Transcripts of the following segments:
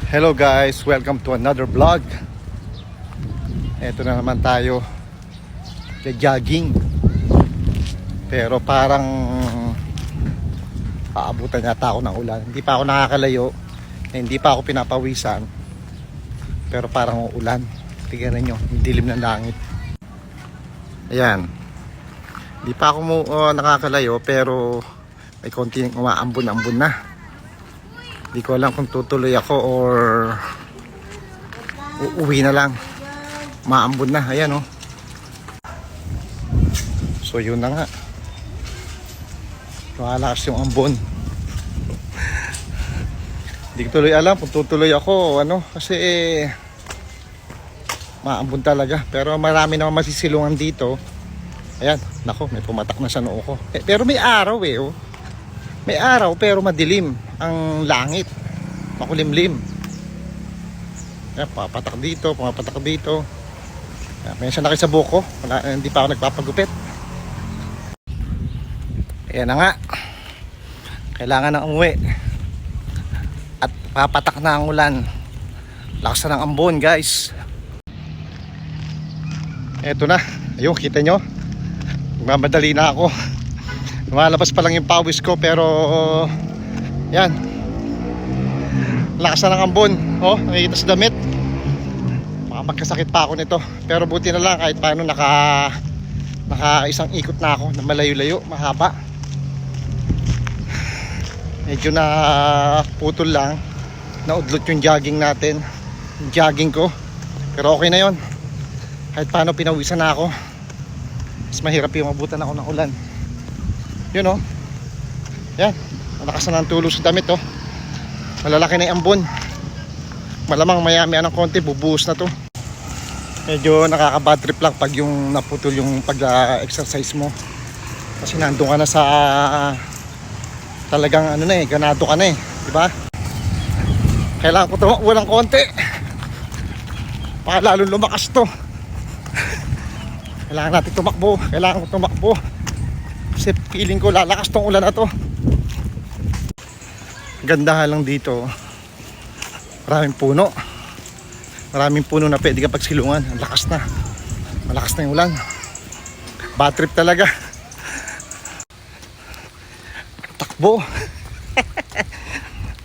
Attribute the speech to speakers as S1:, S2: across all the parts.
S1: Hello guys, welcome to another vlog. Ito na naman tayo, jogging. Pero parang aabutan yata ako ng ulan. Hindi pa ako nakakalayo, hindi pa ako pinapawisan. Pero parang uulan. Tingnan nyo, yung dilim ng langit. Ayan. Hindi pa ako nakakalayo pero may konting umaambon-ambon na. Hindi ko alam kung tutuloy ako or uuwi na lang. Maambon na, ayan oh. So yun na nga. Lumalakas yung ambon. Hindi ko tuloy alam kung tutuloy ako o ano. Kasi maambon talaga. Pero marami naman masisilungan dito. Ayan, nako, may pumatak na sa noo ko. Pero may araw oh. May araw pero madilim ang langit. Makulimlim. Ayan, pumapatak dito. Ayan, may siya sa buko. Hindi pa ako nagpapagupit. Ayan na nga. Kailangan na umuwi. At papatak na ang ulan. Lakas na ng ambon guys. Eto na. Ayun, kita nyo. Magmamadali na ako. Lumalabas pa lang yung pawis ko pero yan. Lakas na ng ambon. Oh, nakikita sa damit. Baka magkasakit pa ako nito. Pero buti na lang kahit paano naka isang ikot na ako na malayo-layo, mahaba. Medyo na putol lang. Naudlot yung jogging natin. Yung jogging ko. Pero okay na yon. Kahit paano pinawisan na ako. Mas mahirap yung mabutan ako ng ulan. Yun oh. Yan. Malakas na ng tulo sa damit oh. Malalaki na yung ambon. Malamang maya-maya ng konti bubuhos na to. Medyo nakaka-bad trip lang pag yung naputol yung pag-exercise mo. Kasi nandun ka na sa talagang ano na eh, ganado ka na eh, di ba? Kailangan ko tumakbo ng konti. Para lalong lumakas to. Kailangan natin tumakbo. Kasi feeling ko lalakas tong ulan na to. Gandahan lang dito. Maraming puno na pwede ka pagsilungan. Ang lakas na. Malakas na yung ulan. Bad trip talaga. Takbo.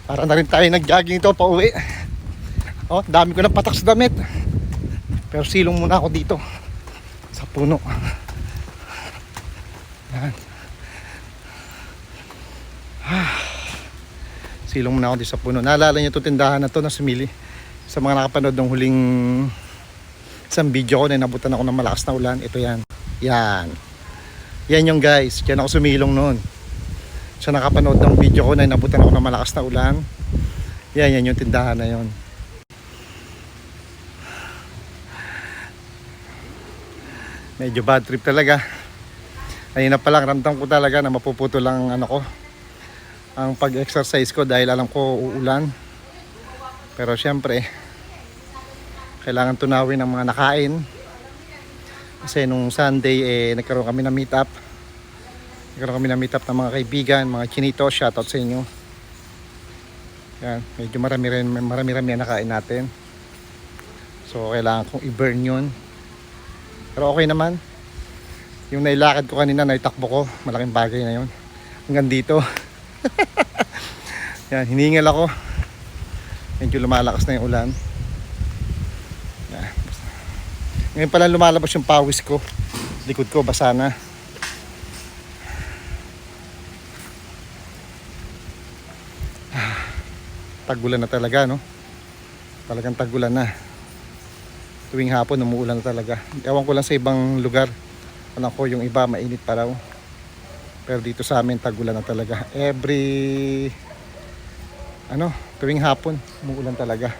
S1: Para na rin tayo nag-jogging ito pa uwi. Oh, dami ko na patak sa damit. Pero silong muna ako dito sa puno. Yan. Silong muna ako dito sa puno. Naalala niyo itong tindahan na to na sumili. Sa mga nakapanood ng huling isang video ko na nabutan ako ng malakas na ulan. Ito yan. Yan yung guys. Yan ako sumilong noon. Sa nakapanood ng video ko na nabutan ako ng malakas na ulan. Yan yung tindahan na yon. Medyo bad trip talaga. Ayun na palang ramdam ko talaga na mapuputo lang ano ko ang pag-exercise ko dahil alam ko uulan. Pero syempre kailangan tunawin ang mga nakain. Kasi nung Sunday nagkaroon kami ng meet up. Ng mga kaibigan, mga chinito, shoutout sa inyo. Yan, medyo marami na nakain natin. So kailangan kong i-burn yun. Pero okay naman. Yung nailakad ko kanina, naitakbo ko, malaking bagay na yun. Hanggang dito. Yan, hiningal ako. Medyo lumalakas na yung ulan. Yan. Ngayon pala lumalabas yung pawis ko. Likod ko, basa na. Tagulan na talaga, no? Talagang tagulan na. Tuwing hapon, umuulan na talaga. Ewan ko lang sa ibang lugar. Alam ko yung iba, mainit pa raw. Pero dito sa amin, tagulan na talaga. Tuwing hapon, umuulan talaga.